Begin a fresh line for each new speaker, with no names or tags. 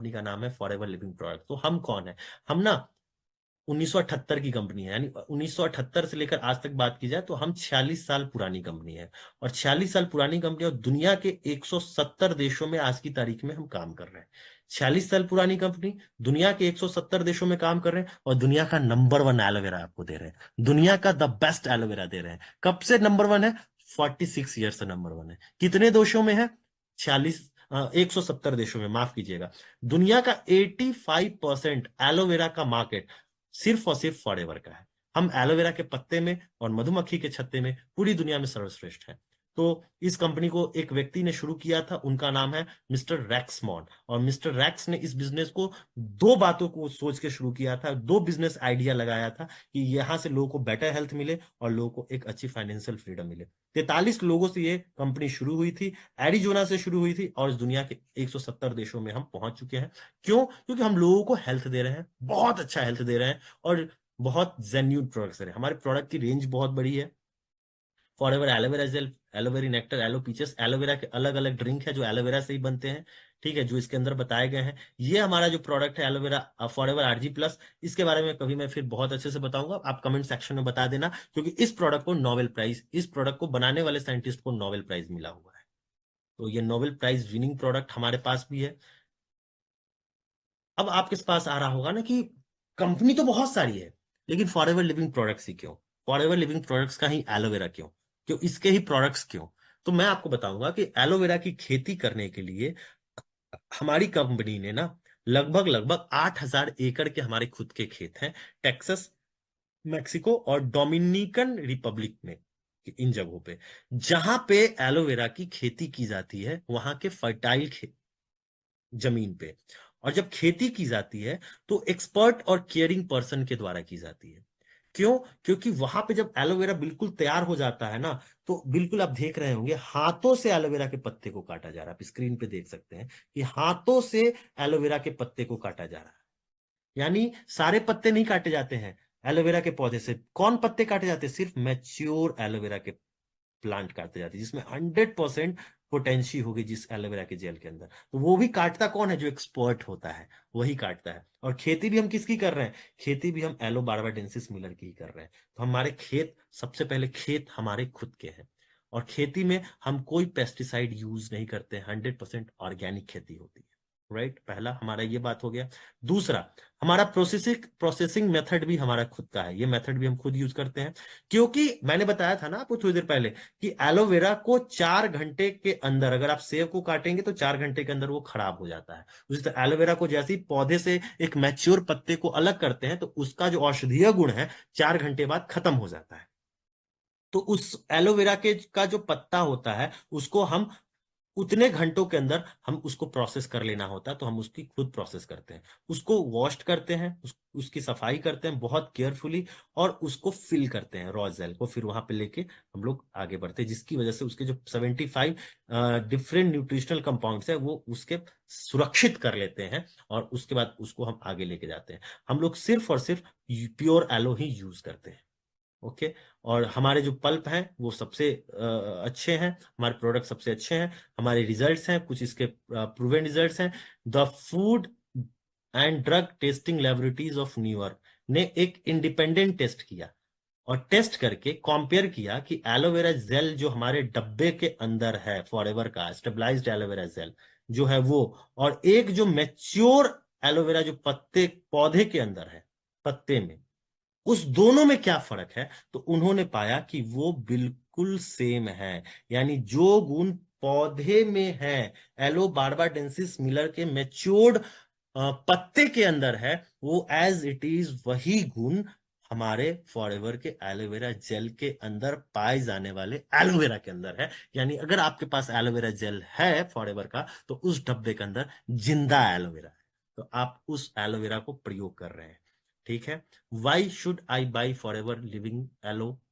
Company का नाम है फॉरएवर लिविंग प्रोडक्ट। तो हम कौन है? हम ना 1978 की कंपनी है, यानी 1978 से लेकर आज तक बात की जाए तो हम 46 साल पुरानी कंपनी है। और 46 साल पुरानी कंपनी और दुनिया के 170 देशों में आज की तारीख में हम काम कर रहे हैं। 46 साल पुरानी कंपनी, दुनिया के 170 देशों में काम कर रहे हैं और दुनिया का नंबर 1 एलोवेरा आपको दे रहे हैं। दुनिया का द बेस्ट एलोवेरा दे रहे हैं। कब से नंबर 1 है? 46 ईयर से नंबर 1 है। कितने देशों में है? 46, 170 देशों में, माफ कीजिएगा। दुनिया का 85% एलोवेरा का मार्केट सिर्फ और सिर्फ फॉरएवर का है। हम एलोवेरा के पत्ते में और मधुमक्खी के छत्ते में पूरी दुनिया में सर्वश्रेष्ठ हैं। तो इस कंपनी को एक व्यक्ति ने शुरू किया था, उनका नाम है मिस्टर रैक्स मॉन। और मिस्टर रैक्स ने इस बिजनेस को दो बातों को सोच के शुरू किया था, दो बिजनेस आइडिया लगाया था कि यहां से लोगों को बेटर हेल्थ मिले और लोगों को एक अच्छी फाइनेंशियल फ्रीडम मिले। 43 लोगों से ये कंपनी शुरू हुई थी, एरिजोना से शुरू हुई थी और इस दुनिया के 170 देशों में हम पहुंच चुके हैं। क्यों? क्योंकि हम लोगों को हेल्थ दे रहे हैं, बहुत अच्छा हेल्थ दे रहे हैं और बहुत जेन्यून प्रोडक्ट्स दे रहे हैं। हमारे प्रोडक्ट की रेंज बहुत बड़ी है। फॉरएवर एलोवेरा जेल, एलोवेरी नेक्टर, एलो पीचेस, एलोवेरा के अलग अलग ड्रिंक है जो एलोवेरा से ही बनते हैं, ठीक है, जो इसके अंदर बताए गए हैं। ये हमारा जो प्रोडक्ट है एलोवेरा फॉरएवर आरजी प्लस, इसके बारे में कभी मैं फिर बहुत अच्छे से बताऊंगा, आप कमेंट सेक्शन में बता देना, क्योंकि इस प्रोडक्ट को नोबेल प्राइज, इस प्रोडक्ट को बनाने वाले साइंटिस्ट को नोबेल प्राइज मिला हुआ है। तो ये नोबेल प्राइज विनिंग प्रोडक्ट हमारे पास भी है। अब आपके पास आ रहा होगा ना कि कंपनी तो बहुत सारी है, लेकिन फॉरएवर लिविंग प्रोडक्ट्स ही क्यों? फॉरएवर लिविंग प्रोडक्ट्स का ही एलोवेरा क्यों? क्यों इसके ही प्रोडक्ट्स क्यों? तो मैं आपको बताऊंगा कि एलोवेरा की खेती करने के लिए हमारी कंपनी ने ना लगभग लगभग 8,000 एकड़ के हमारे खुद के खेत हैं, टेक्सास, मेक्सिको और डोमिनिकन रिपब्लिक में। इन जगहों पे जहां पे एलोवेरा की खेती की जाती है, वहां के फर्टाइल जमीन पे। और जब खेती की जाती है तो एक्सपर्ट और केयरिंग पर्सन के द्वारा की जाती है। क्यों? क्योंकि वहां पे जब एलोवेरा बिल्कुल तैयार हो जाता है ना, तो बिल्कुल आप देख रहे होंगे हाथों से एलोवेरा के पत्ते को काटा जा रहा है। आप स्क्रीन पे देख सकते हैं कि हाथों से एलोवेरा के पत्ते को काटा जा रहा है। यानी सारे पत्ते नहीं काटे जाते हैं एलोवेरा के पौधे से। कौन पत्ते काटे जाते हैं? सिर्फ मैच्योर एलोवेरा के प्लांट काटते जाते हैं, जिसमें 100% पोटेंशी होगी जिस एलोवेरा के जेल के अंदर। तो वो भी काटता कौन है? जो एक्सपर्ट होता है वही काटता है। और खेती भी हम किसकी कर रहे हैं? खेती भी हम एलो बारबाडेंसिस मिलर की ही कर रहे हैं। तो हमारे खेत, सबसे पहले खेत हमारे खुद के हैं। और खेती में हम कोई पेस्टिसाइड यूज नहीं करते, 100% ऑर्गेनिक खेती होती है। राइट, पहला हमारा ये बात हो गया। दूसरा, हमारा प्रोसेसिंग प्रोसेसिंग मेथड भी हमारा खुद का है। ये मेथड भी हम खुद यूज करते हैं, क्योंकि मैंने बताया था ना आपको थोड़ी देर पहले कि एलोवेरा को 4 घंटे के अंदर, अगर आप सेब को काटेंगे तो 4 घंटे के अंदर वो खराब हो जाता है। उसी तरह एलोवेरा को जैसे ही पौधे से एक मैच्योर पत्ते को अलग करते हैं तो उसका जो औषधीय गुण है 4 घंटे बाद खत्म हो जाता है। तो उस एलोवेरा के का जो पत्ता होता है उसको हम उतने घंटों के अंदर हम उसको प्रोसेस कर लेना होता है, तो हम उसकी खुद प्रोसेस करते हैं। उसको वॉश करते हैं, उसकी सफाई करते हैं बहुत केयरफुली, और उसको फिल करते हैं रॉ जेल को। फिर वहां पे लेके हम लोग आगे बढ़ते हैं, जिसकी वजह से उसके जो 75 डिफरेंट न्यूट्रिशनल कंपाउंड्स है वो उसके सुरक्षित कर लेते हैं। और उसके बाद उसको हम आगे लेके जाते हैं। हम लोग सिर्फ और सिर्फ प्योर एलो ही यूज करते हैं। ओके। और हमारे जो पल्प हैं वो सबसे अच्छे हैं, हमारे प्रोडक्ट सबसे अच्छे हैं। हमारे रिजल्ट्स हैं कुछ इसके प्रूवन रिजल्ट्स हैं। The food and drug testing laboratories of New York ने एक इंडिपेंडेंट टेस्ट किया और टेस्ट करके कंपेयर किया कि एलोवेरा जेल जो हमारे डब्बे के अंदर है, फॉरएवर का स्टेबलाइज्ड एलोवेरा जेल जो है वो, और एक जो मैच्योर एलोवेरा जो पत्ते पौधे के अंदर है, पत्ते में, उस दोनों में क्या फर्क है? तो उन्होंने पाया कि वो बिल्कुल सेम है। यानी जो गुण पौधे में है, एलो बारबाडेंसिस मिलर के मैच्योर्ड पत्ते के अंदर है, वो एज इट इज वही गुण हमारे फॉरएवर के एलोवेरा जेल के अंदर पाए जाने वाले एलोवेरा के अंदर है। यानी अगर आपके पास एलोवेरा जेल है फॉरएवर का, तो उस डब्बे के अंदर जिंदा एलोवेरा है। तो आप उस एलोवेरा को प्रयोग कर रहे हैं। ठीक है। Why should I buy Forever Living yellow